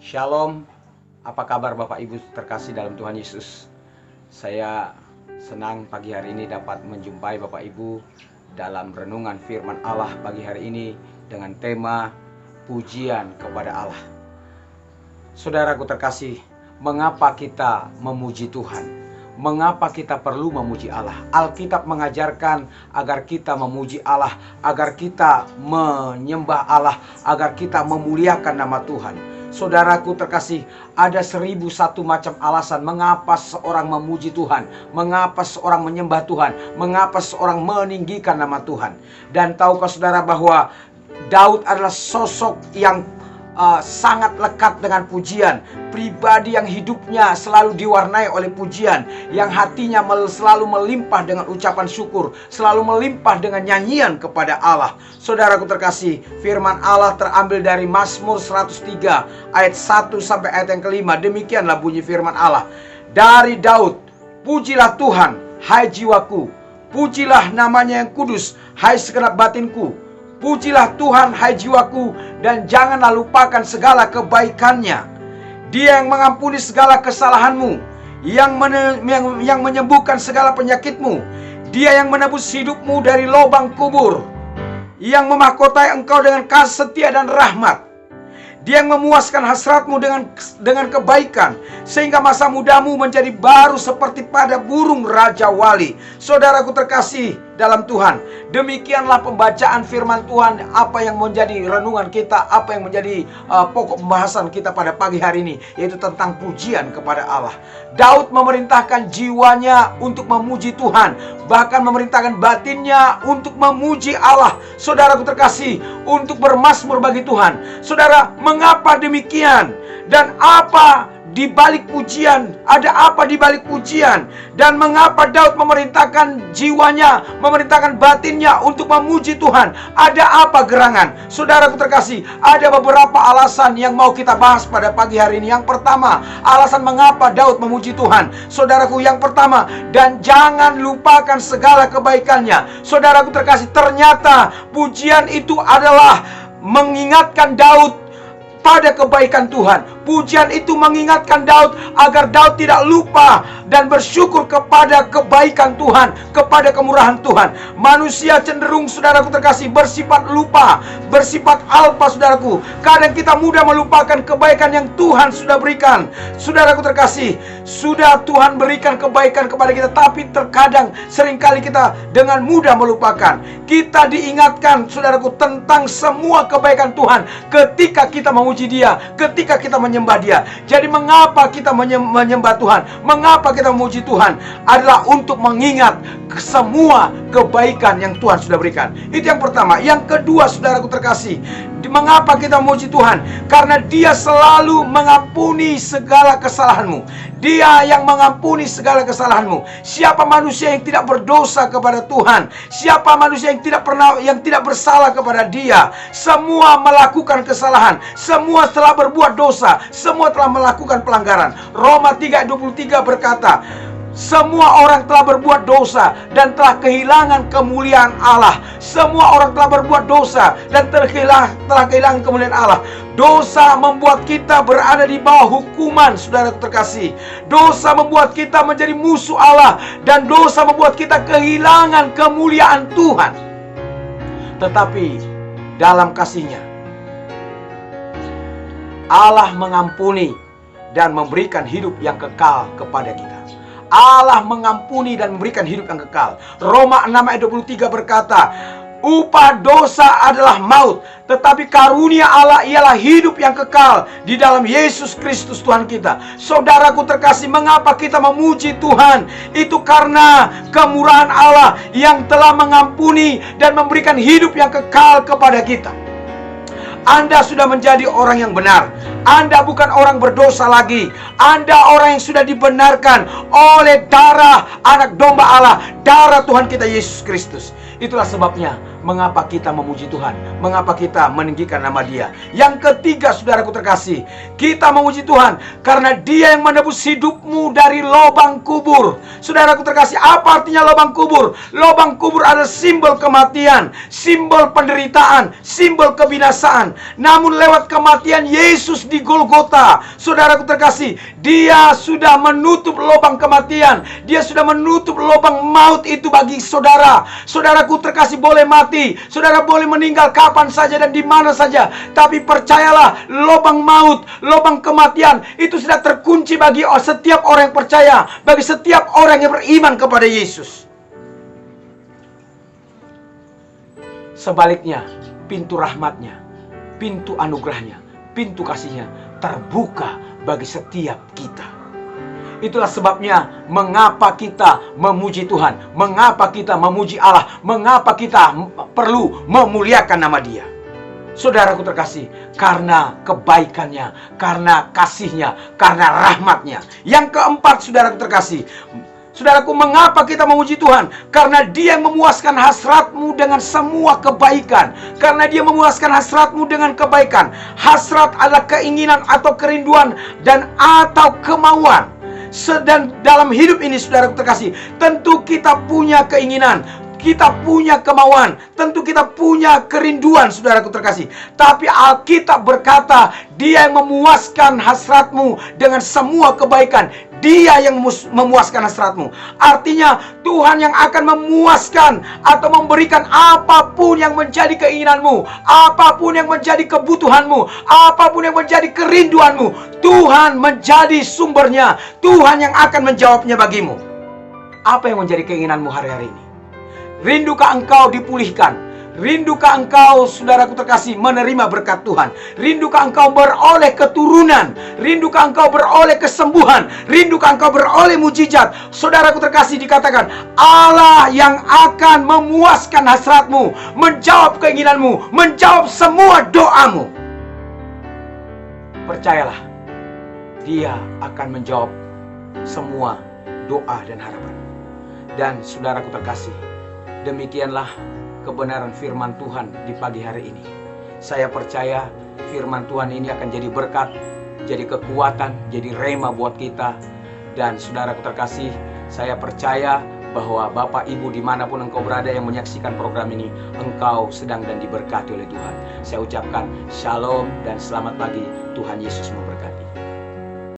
Shalom, apa kabar Bapak Ibu terkasih dalam Tuhan Yesus? Saya senang pagi hari ini dapat menjumpai Bapak Ibu dalam renungan firman Allah pagi hari ini dengan tema pujian kepada Allah. Saudaraku terkasih, mengapa kita memuji Tuhan? Mengapa kita perlu memuji Allah? Alkitab mengajarkan agar kita memuji Allah, agar kita menyembah Allah, agar kita memuliakan nama Tuhan. Saudaraku terkasih, ada 1001 macam alasan mengapa seorang memuji Tuhan, mengapa seorang menyembah Tuhan, mengapa seorang meninggikan nama Tuhan. Dan tahukah saudara bahwa Daud adalah sosok yang sangat lekat dengan pujian, pribadi yang hidupnya selalu diwarnai oleh pujian, yang hatinya selalu melimpah dengan ucapan syukur, selalu melimpah dengan nyanyian kepada Allah. Saudaraku terkasih, firman Allah terambil dari Mazmur 103 ayat 1 sampai ayat yang kelima. Demikianlah bunyi firman Allah dari Daud, pujilah Tuhan, hai jiwaku, pujilah namanya yang kudus, hai segenap batinku. Pujilah Tuhan, hai jiwaku, dan janganlah lupakan segala kebaikannya. Dia yang mengampuni segala kesalahanmu, yang menyembuhkan segala penyakitmu. Dia yang menebus hidupmu dari lubang kubur, yang memahkotai engkau dengan kasih setia dan rahmat. Dia yang memuaskan hasratmu dengan kebaikan, sehingga masa mudamu menjadi baru seperti pada burung Raja Wali. Saudaraku terkasih dalam Tuhan, demikianlah pembacaan firman Tuhan, apa yang menjadi renungan kita, apa yang menjadi pokok pembahasan kita pada pagi hari ini, yaitu tentang pujian kepada Allah. Daud memerintahkan jiwanya untuk memuji Tuhan, bahkan memerintahkan batinnya untuk memuji Allah. Saudaraku terkasih, untuk bermazmur bagi Tuhan. Saudara, mengapa demikian? Dan apa di balik pujian? Ada apa di balik pujian? Dan mengapa Daud memerintahkan jiwanya, memerintahkan batinnya untuk memuji Tuhan? Ada apa gerangan? Saudaraku terkasih, ada beberapa alasan yang mau kita bahas pada pagi hari ini. Yang pertama, alasan mengapa Daud memuji Tuhan. Saudaraku, yang pertama, dan jangan lupakan segala kebaikannya. Saudaraku terkasih, ternyata pujian itu adalah mengingatkan Daud pada kebaikan Tuhan. Pujian itu mengingatkan Daud agar Daud tidak lupa dan bersyukur kepada kebaikan Tuhan, kepada kemurahan Tuhan. Manusia cenderung, saudaraku terkasih, bersifat lupa, bersifat alpa, saudaraku. Kadang kita mudah melupakan kebaikan yang Tuhan sudah berikan. Saudaraku terkasih, sudah Tuhan berikan kebaikan kepada kita, tapi terkadang seringkali kita dengan mudah melupakan. Kita diingatkan, saudaraku, tentang semua kebaikan Tuhan ketika kita memuji Dia, ketika kita menyembah Dia. Jadi mengapa kita menyembah Tuhan? Mengapa kita memuji Tuhan? Adalah untuk mengingat semua kebaikan yang Tuhan sudah berikan. Itu yang pertama. Yang kedua, saudaraku terkasih, mengapa kita memuji Tuhan? Karena Dia selalu mengampuni segala kesalahanmu. Dia yang mengampuni segala kesalahanmu. Siapa manusia yang tidak berdosa kepada Tuhan? Siapa manusia yang tidak bersalah kepada Dia? Semua melakukan kesalahan, semua telah berbuat dosa, semua telah melakukan pelanggaran. Roma 3:23 berkata, semua orang telah berbuat dosa dan telah kehilangan kemuliaan Allah. Semua orang telah berbuat dosa dan telah kehilangan kemuliaan Allah. Dosa membuat kita berada di bawah hukuman, saudara terkasih. Dosa membuat kita menjadi musuh Allah, dan dosa membuat kita kehilangan kemuliaan Tuhan. Tetapi dalam kasih-Nya, Allah mengampuni dan memberikan hidup yang kekal kepada kita. Allah mengampuni dan memberikan hidup yang kekal. Roma 6 ayat 23 berkata, upah dosa adalah maut, tetapi karunia Allah ialah hidup yang kekal di dalam Yesus Kristus Tuhan kita. Saudaraku terkasih, mengapa kita memuji Tuhan? Itu karena kemurahan Allah yang telah mengampuni dan memberikan hidup yang kekal kepada kita. Anda sudah menjadi orang yang benar. Anda bukan orang berdosa lagi. Anda orang yang sudah dibenarkan oleh darah anak domba Allah, darah Tuhan kita Yesus Kristus. Itulah sebabnya mengapa kita memuji Tuhan? Mengapa kita meninggikan nama Dia? Yang ketiga, saudaraku terkasih, kita memuji Tuhan karena Dia yang menebus hidupmu dari lubang kubur. Saudaraku terkasih, apa artinya lubang kubur? Lubang kubur adalah simbol kematian, simbol penderitaan, simbol kebinasaan. Namun lewat kematian Yesus di Golgota, saudaraku terkasih, Dia sudah menutup lubang kematian. Dia sudah menutup lubang maut itu bagi saudara. Saudaraku terkasih, boleh mati, saudara boleh meninggal kapan saja dan di mana saja, tapi percayalah, lubang maut, lubang kematian itu sudah terkunci bagi setiap orang yang percaya, bagi setiap orang yang beriman kepada Yesus. Sebaliknya, pintu rahmatnya, pintu anugerahnya, pintu kasihnya terbuka bagi setiap kita. Itulah sebabnya mengapa kita memuji Tuhan, mengapa kita memuji Allah, mengapa kita perlu memuliakan nama Dia. Saudaraku terkasih, karena kebaikannya, karena kasihnya, karena rahmatnya. Yang keempat, saudaraku terkasih, saudaraku, mengapa kita memuji Tuhan? Karena Dia yang memuaskan hasratmu dengan semua kebaikan. Karena Dia memuaskan hasratmu dengan kebaikan. Hasrat adalah keinginan atau kerinduan dan atau kemauan. Sedang dalam hidup ini, saudaraku terkasih, tentu kita punya keinginan, kita punya kemauan, tentu kita punya kerinduan, saudaraku terkasih. Tapi Alkitab berkata, Dia yang memuaskan hasratmu dengan semua kebaikan. Dia yang memuaskan hasratmu. Artinya Tuhan yang akan memuaskan atau memberikan apapun yang menjadi keinginanmu, apapun yang menjadi kebutuhanmu, apapun yang menjadi kerinduanmu. Tuhan menjadi sumbernya. Tuhan yang akan menjawabnya bagimu. Apa yang menjadi keinginanmu hari-hari ini? Rindukah engkau dipulihkan? Rindukah engkau, saudaraku terkasih, menerima berkat Tuhan? Rindukah engkau beroleh keturunan? Rindukah engkau beroleh kesembuhan? Rindukah engkau beroleh mujizat? Saudaraku terkasih, dikatakan Allah yang akan memuaskan hasratmu, menjawab keinginanmu, menjawab semua doamu. Percayalah, Dia akan menjawab semua doa dan harapan. Dan saudaraku terkasih, demikianlah kebenaran firman Tuhan di pagi hari ini. Saya percaya firman Tuhan ini akan jadi berkat, jadi kekuatan, jadi rema buat kita. Dan saudaraku terkasih, saya percaya bahwa Bapak Ibu dimanapun engkau berada yang menyaksikan program ini, engkau sedang dan diberkati oleh Tuhan. Saya ucapkan shalom dan selamat pagi. Tuhan Yesus memberkati.